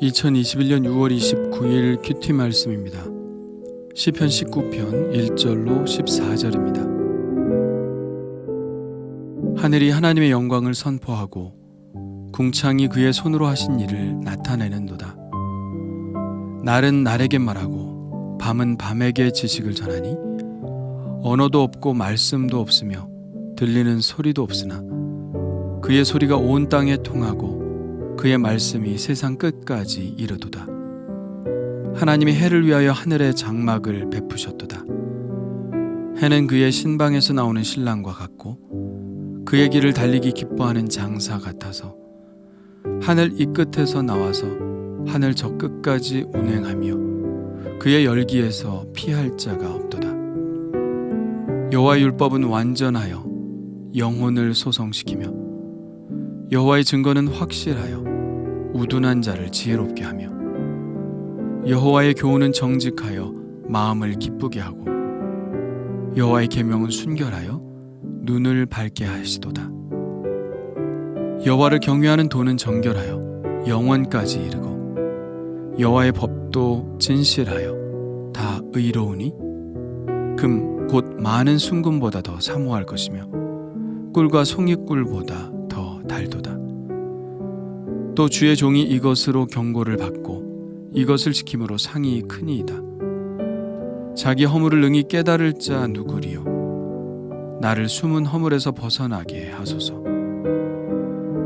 2021년 6월 29일 큐티 말씀입니다. 시편 19편 1절로 14절입니다. 하늘이 하나님의 영광을 선포하고 궁창이 그의 손으로 하신 일을 나타내는도다. 날은 날에게 말하고 밤은 밤에게 지식을 전하니 언어도 없고 말씀도 없으며 들리는 소리도 없으나 그의 소리가 온 땅에 통하고 그의 말씀이 세상 끝까지 이르도다. 하나님이 해를 위하여 하늘에 장막을 베푸셨도다. 해는 그의 신방에서 나오는 신랑과 같고 그의 길을 달리기 기뻐하는 장사 같아서 하늘 이 끝에서 나와서 하늘 저 끝까지 운행하며 그의 열기에서 피할 자가 없도다. 여호와의 율법은 완전하여 영혼을 소성시키며 여호와의 증거는 확실하여 우둔한 자를 지혜롭게 하며 여호와의 교훈은 정직하여 마음을 기쁘게 하고 여호와의 계명은 순결하여 눈을 밝게 하시도다. 여호와를 경외하는 도는 정결하여 영원까지 이르고 여호와의 법도 진실하여 다 의로우니 금 곧 많은 순금보다 더 사모할 것이며 꿀과 송이꿀보다 더 달도다. 또 주의 종이 이것으로 경고를 받고 이것을 지킴으로 상이 크니이다. 자기 허물을 능히 깨달을 자 누구리요? 나를 숨은 허물에서 벗어나게 하소서.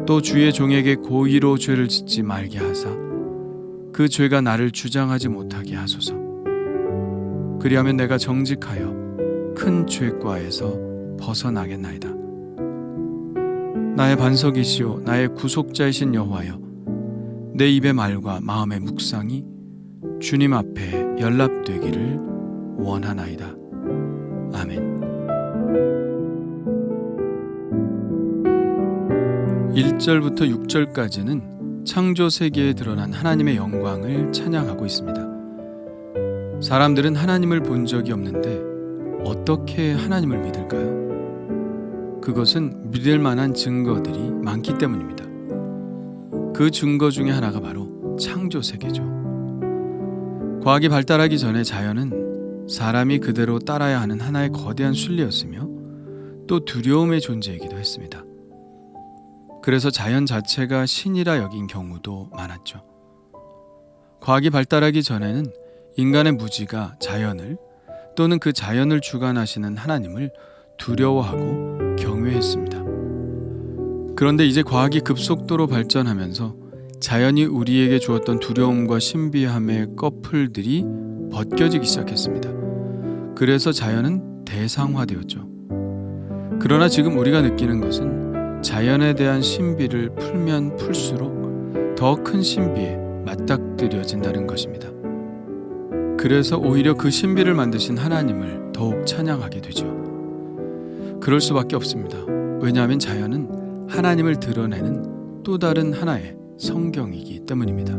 또 주의 종에게 고의로 죄를 짓지 말게 하사 그 죄가 나를 주장하지 못하게 하소서. 그리하면 내가 정직하여 큰 죄과에서 벗어나겠나이다. 나의 반석이시오 나의 구속자이신 여호와여, 내 입의 말과 마음의 묵상이 주님 앞에 연락되기를 원하나이다. 아멘. 1절부터 6절까지는 창조 세계에 드러난 하나님의 영광을 찬양하고 있습니다. 사람들은 하나님을 본 적이 없는데 어떻게 하나님을 믿을까요? 그것은 믿을 만한 증거들이 많기 때문입니다. 그 증거 중에 하나가 바로 창조 세계죠. 과학이 발달하기 전에 자연은 사람이 그대로 따라야 하는 하나의 거대한 순리였으며 또 두려움의 존재이기도 했습니다. 그래서 자연 자체가 신이라 여긴 경우도 많았죠. 과학이 발달하기 전에는 인간의 무지가 자연을 또는 그 자연을 주관하시는 하나님을 두려워하고 경외했습니다. 그런데 이제 과학이 급속도로 발전하면서 자연이 우리에게 주었던 두려움과 신비함의 꺼풀들이 벗겨지기 시작했습니다. 그래서 자연은 대상화되었죠. 그러나 지금 우리가 느끼는 것은 자연에 대한 신비를 풀면 풀수록 더 큰 신비에 맞닥뜨려진다는 것입니다. 그래서 오히려 그 신비를 만드신 하나님을 더욱 찬양하게 되죠. 그럴 수밖에 없습니다. 왜냐하면 자연은 하나님을 드러내는 또 다른 하나의 성경이기 때문입니다.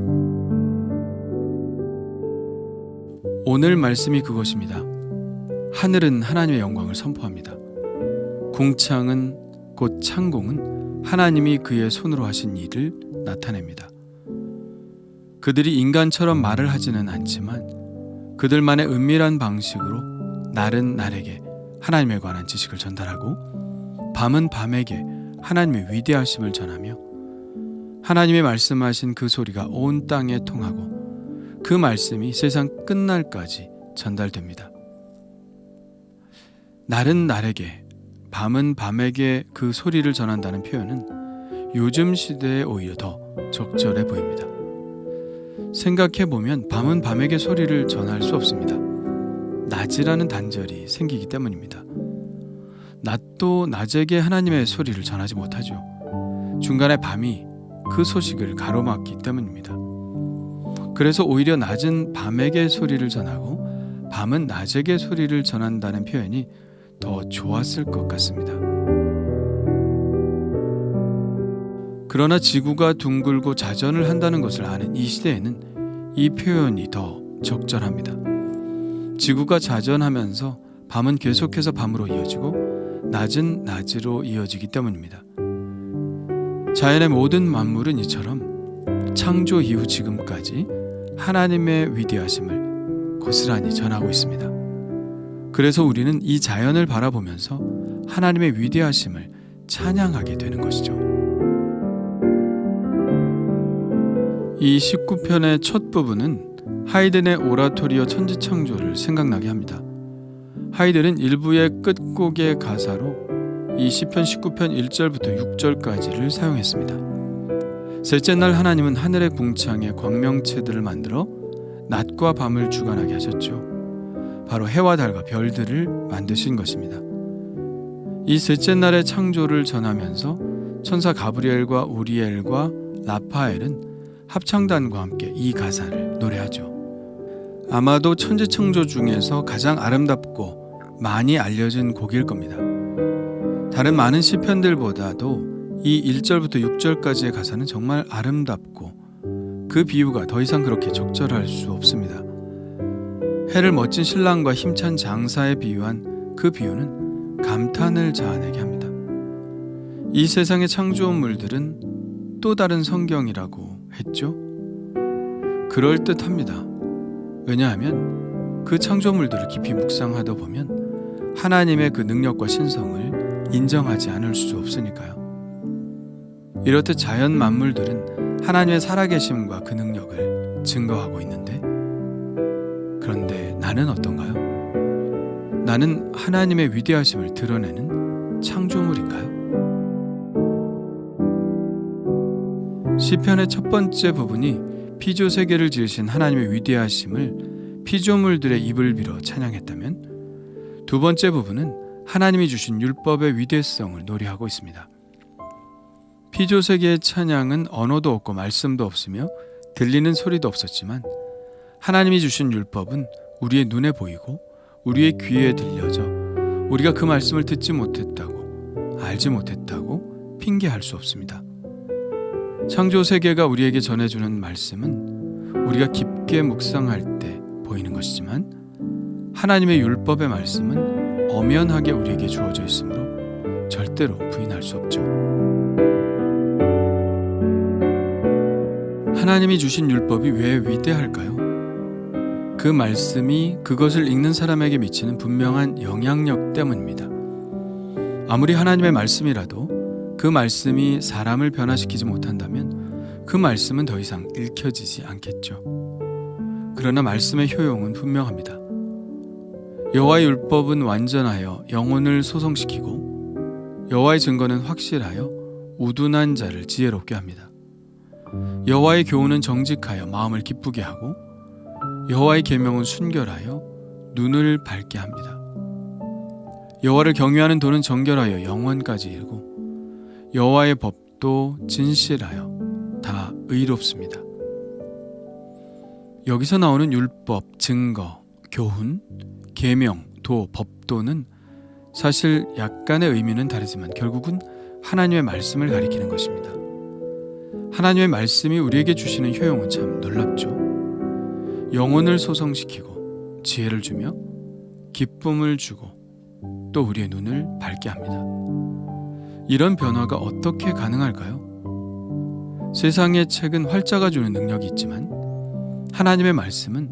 오늘 말씀이 그것입니다. 하늘은 하나님의 영광을 선포합니다. 궁창은 곧 창공은 하나님이 그의 손으로 하신 일을 나타냅니다. 그들이 인간처럼 말을 하지는 않지만 그들만의 은밀한 방식으로 날은 날에게 하나님에 관한 지식을 전달하고 밤은 밤에게 하나님의 위대하심을 전하며 하나님이 말씀하신 그 소리가 온 땅에 통하고 그 말씀이 세상 끝날까지 전달됩니다. 날은 날에게 밤은 밤에게 그 소리를 전한다는 표현은 요즘 시대에 오히려 더 적절해 보입니다. 생각해보면 밤은 밤에게 소리를 전할 수 없습니다. 낮이라는 단절이 생기기 때문입니다. 낮도 낮에게 하나님의 소리를 전하지 못하죠. 중간에 밤이 그 소식을 가로막기 때문입니다. 그래서 오히려 낮은 밤에게 소리를 전하고 밤은 낮에게 소리를 전한다는 표현이 더 좋았을 것 같습니다. 그러나 지구가 둥글고 자전을 한다는 것을 아는 이 시대에는 이 표현이 더 적절합니다. 지구가 자전하면서 밤은 계속해서 밤으로 이어지고 낮은 낮으로 이어지기 때문입니다. 자연의 모든 만물은 이처럼 창조 이후 지금까지 하나님의 위대하심을 고스란히 전하고 있습니다. 그래서 우리는 이 자연을 바라보면서 하나님의 위대하심을 찬양하게 되는 것이죠. 이 19편의 첫 부분은 하이든의 오라토리오 천지창조를 생각나게 합니다. 하이든은 일부의 끝곡의 가사로 이 시편 19편 1절부터 6절까지를 사용했습니다. 셋째 날 하나님은 하늘의 궁창에 광명체들을 만들어 낮과 밤을 주관하게 하셨죠. 바로 해와 달과 별들을 만드신 것입니다. 이 셋째 날의 창조를 전하면서 천사 가브리엘과 우리엘과 라파엘은 합창단과 함께 이 가사를 노래하죠. 아마도 천지창조 중에서 가장 아름답고 많이 알려진 곡일 겁니다. 다른 많은 시편들보다도 이 1절부터 6절까지의 가사는 정말 아름답고 그 비유가 더 이상 그렇게 적절할 수 없습니다. 해를 멋진 신랑과 힘찬 장사에 비유한 그 비유는 감탄을 자아내게 합니다. 이 세상의 창조물들은 또 다른 성경이라고 했죠. 그럴듯합니다. 왜냐하면 그 창조물들을 깊이 묵상하다 보면 하나님의 그 능력과 신성을 인정하지 않을 수 없으니까요. 이렇듯 자연 만물들은 하나님의 살아계심과 그 능력을 증거하고 있는데, 그런데 나는 어떤가요? 나는 하나님의 위대하심을 드러내는 창조물인가요? 시편의 첫 번째 부분이 피조 세계를 지으신 하나님의 위대하심을 피조물들의 입을 빌어 찬양했다면, 두 번째 부분은 하나님이 주신 율법의 위대성을 노래하고 있습니다. 피조 세계의 찬양은 언어도 없고 말씀도 없으며 들리는 소리도 없었지만, 하나님이 주신 율법은 우리의 눈에 보이고 우리의 귀에 들려져 우리가 그 말씀을 듣지 못했다고, 알지 못했다고 핑계할 수 없습니다. 창조 세계가 우리에게 전해주는 말씀은 우리가 깊게 묵상할 때 보이는 것이지만, 하나님의 율법의 말씀은 엄연하게 우리에게 주어져 있으므로 절대로 부인할 수 없죠. 하나님이 주신 율법이 왜 위대할까요? 그 말씀이 그것을 읽는 사람에게 미치는 분명한 영향력 때문입니다. 아무리 하나님의 말씀이라도 그 말씀이 사람을 변화시키지 못한다면 그 말씀은 더 이상 읽혀지지 않겠죠. 그러나 말씀의 효용은 분명합니다. 여호와의 율법은 완전하여 영혼을 소성시키고 여호와의 증거는 확실하여 우둔한 자를 지혜롭게 합니다. 여호와의 교훈은 정직하여 마음을 기쁘게 하고 여호와의 계명은 순결하여 눈을 밝게 합니다. 여호와를 경외하는 도는 정결하여 영원까지 이르고 여호와의 법도 진실하여 다 의롭습니다. 여기서 나오는 율법, 증거, 교훈, 계명, 도, 법도는 사실 약간의 의미는 다르지만 결국은 하나님의 말씀을 가리키는 것입니다. 하나님의 말씀이 우리에게 주시는 효용은 참 놀랍죠. 영혼을 소성시키고 지혜를 주며 기쁨을 주고 또 우리의 눈을 밝게 합니다. 이런 변화가 어떻게 가능할까요? 세상의 책은 활자가 주는 능력이 있지만 하나님의 말씀은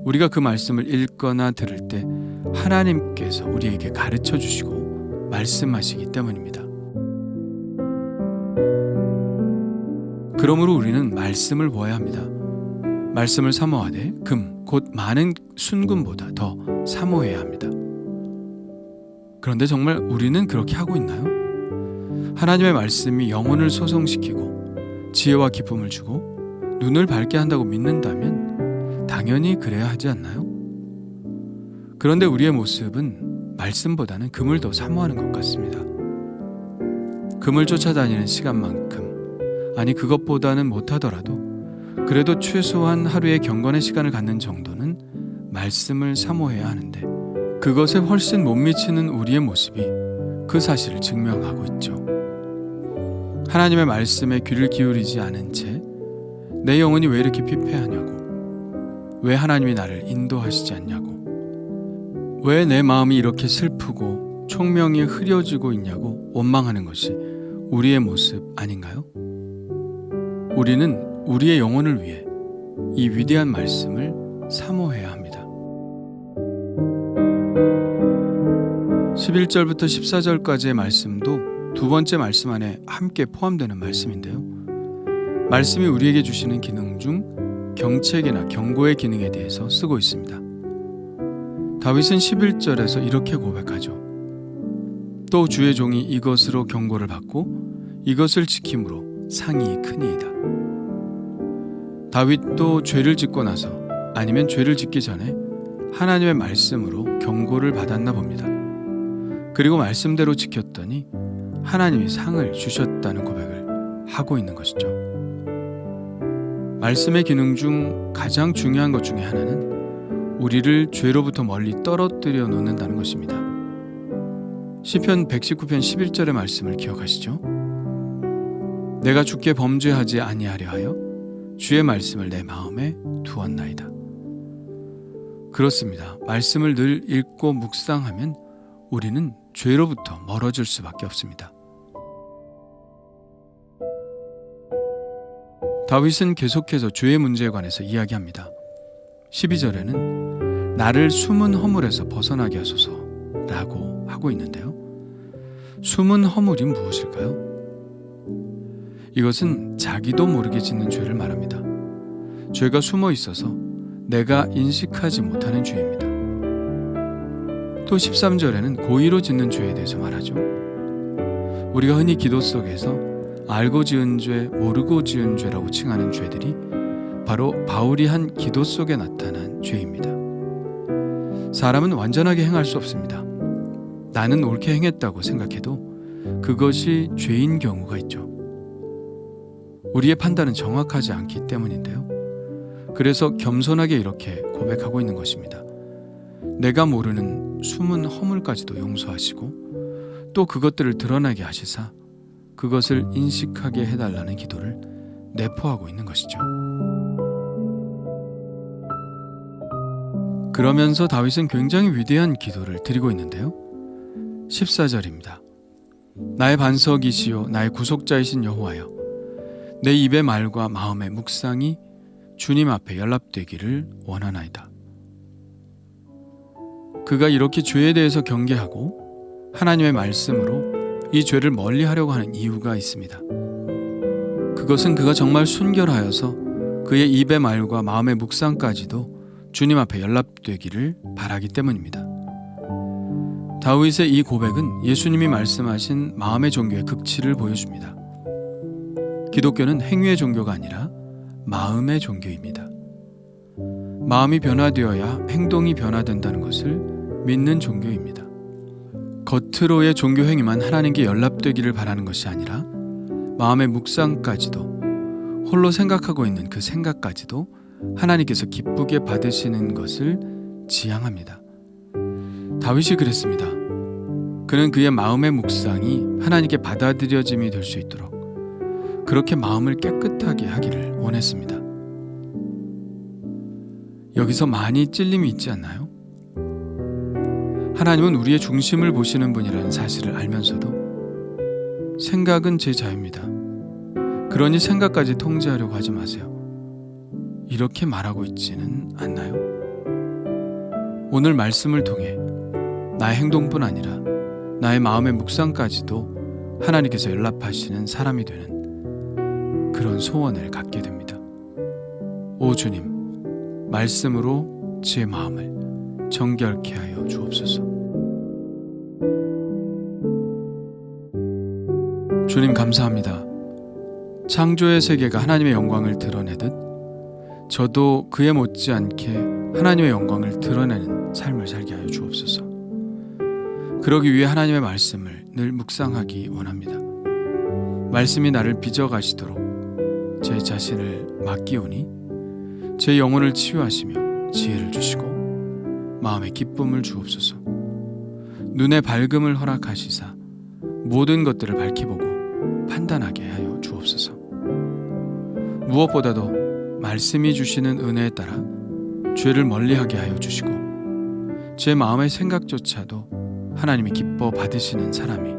우리가 그 말씀을 읽거나 들을 때 하나님께서 우리에게 가르쳐 주시고 말씀하시기 때문입니다. 그러므로 우리는 말씀을 보아야 합니다. 말씀을 사모하되 금, 곧 많은 순금보다 더 사모해야 합니다. 그런데 정말 우리는 그렇게 하고 있나요? 하나님의 말씀이 영혼을 소성시키고 지혜와 기쁨을 주고 눈을 밝게 한다고 믿는다면 당연히 그래야 하지 않나요? 그런데 우리의 모습은 말씀보다는 금을 더 사모하는 것 같습니다. 금을 쫓아다니는 시간만큼, 아니 그것보다는 못하더라도 그래도 최소한 하루에 경건의 시간을 갖는 정도는 말씀을 사모해야 하는데, 그것에 훨씬 못 미치는 우리의 모습이 그 사실을 증명하고 있죠. 하나님의 말씀에 귀를 기울이지 않은 채 내 영혼이 왜 이렇게 피폐하냐고, 왜 하나님이 나를 인도하시지 않냐고, 왜 내 마음이 이렇게 슬프고 총명이 흐려지고 있냐고 원망하는 것이 우리의 모습 아닌가요? 우리는 우리의 영혼을 위해 이 위대한 말씀을 사모해야 합니다. 11절부터 14절까지의 말씀도 두 번째 말씀 안에 함께 포함되는 말씀인데요. 말씀이 우리에게 주시는 기능 중 경책이나 경고의 기능에 대해서 쓰고 있습니다. 다윗은 11절에서 이렇게 고백하죠. 또 주의 종이 이것으로 경고를 받고 이것을 지킴으로 상이 크니이다. 다윗도 죄를 짓고 나서 아니면 죄를 짓기 전에 하나님의 말씀으로 경고를 받았나 봅니다. 그리고 말씀대로 지켰더니 하나님이 상을 주셨다는 고백을 하고 있는 것이죠. 말씀의 기능 중 가장 중요한 것 중에 하나는 우리를 죄로부터 멀리 떨어뜨려 놓는다는 것입니다. 시편 119편 11절의 말씀을 기억하시죠? 내가 주께 범죄하지 아니하려 하여 주의 말씀을 내 마음에 두었나이다. 그렇습니다. 말씀을 늘 읽고 묵상하면 우리는 죄로부터 멀어질 수밖에 없습니다. 다윗은 계속해서 죄의 문제에 관해서 이야기합니다. 12절에는 나를 숨은 허물에서 벗어나게 하소서 라고 하고 있는데요. 숨은 허물이 무엇일까요? 이것은 자기도 모르게 짓는 죄를 말합니다. 죄가 숨어 있어서 내가 인식하지 못하는 죄입니다. 또 13절에는 고의로 짓는 죄에 대해서 말하죠. 우리가 흔히 기도 속에서 알고 지은 죄, 모르고 지은 죄라고 칭하는 죄들이 바로 바울이 한 기도 속에 나타난 죄입니다. 사람은 완전하게 행할 수 없습니다. 나는 옳게 행했다고 생각해도 그것이 죄인 경우가 있죠. 우리의 판단은 정확하지 않기 때문인데요. 그래서 겸손하게 이렇게 고백하고 있는 것입니다. 내가 모르는 숨은 허물까지도 용서하시고 또 그것들을 드러나게 하시사 그것을 인식하게 해달라는 기도를 내포하고 있는 것이죠. 그러면서 다윗은 굉장히 위대한 기도를 드리고 있는데요. 14절입니다. 나의 반석이시요 나의 구속자이신 여호와여, 내 입의 말과 마음의 묵상이 주님 앞에 연락되기를 원하나이다. 그가 이렇게 죄에 대해서 경계하고 하나님의 말씀으로 이 죄를 멀리하려고 하는 이유가 있습니다. 그것은 그가 정말 순결하여서 그의 입의 말과 마음의 묵상까지도 주님 앞에 연락되기를 바라기 때문입니다. 다윗의 이 고백은 예수님이 말씀하신 마음의 종교의 극치를 보여줍니다. 기독교는 행위의 종교가 아니라 마음의 종교입니다. 마음이 변화되어야 행동이 변화된다는 것을 믿는 종교입니다. 겉으로의 종교 행위만 하나님께 연락되기를 바라는 것이 아니라 마음의 묵상까지도, 홀로 생각하고 있는 그 생각까지도 하나님께서 기쁘게 받으시는 것을 지향합니다. 다윗이 그랬습니다. 그는 그의 마음의 묵상이 하나님께 받아들여짐이 될 수 있도록 그렇게 마음을 깨끗하게 하기를 원했습니다. 여기서 많이 찔림이 있지 않나요? 하나님은 우리의 중심을 보시는 분이라는 사실을 알면서도 생각은 제 자유입니다. 그러니 생각까지 통제하려고 하지 마세요. 이렇게 말하고 있지는 않나요? 오늘 말씀을 통해 나의 행동뿐 아니라 나의 마음의 묵상까지도 하나님께서 연락하시는 사람이 되는 그런 소원을 갖게 됩니다. 오 주님, 말씀으로 제 마음을 정결케 하여 주옵소서. 주님 감사합니다. 창조의 세계가 하나님의 영광을 드러내듯 저도 그에 못지않게 하나님의 영광을 드러내는 삶을 살게 하여 주옵소서. 그러기 위해 하나님의 말씀을 늘 묵상하기 원합니다. 말씀이 나를 빚어가시도록 제 자신을 맡기오니 제 영혼을 치유하시며 지혜를 주시고 마음의 기쁨을 주옵소서. 눈의 밝음을 허락하시사 모든 것들을 밝히 보고 판단하게 하여 주옵소서. 무엇보다도 말씀이 주시는 은혜에 따라 죄를 멀리하게 하여 주시고 제 마음의 생각조차도 하나님이 기뻐 받으시는 사람이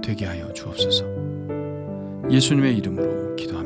되게 하여 주옵소서. 예수님의 이름으로 기도합니다.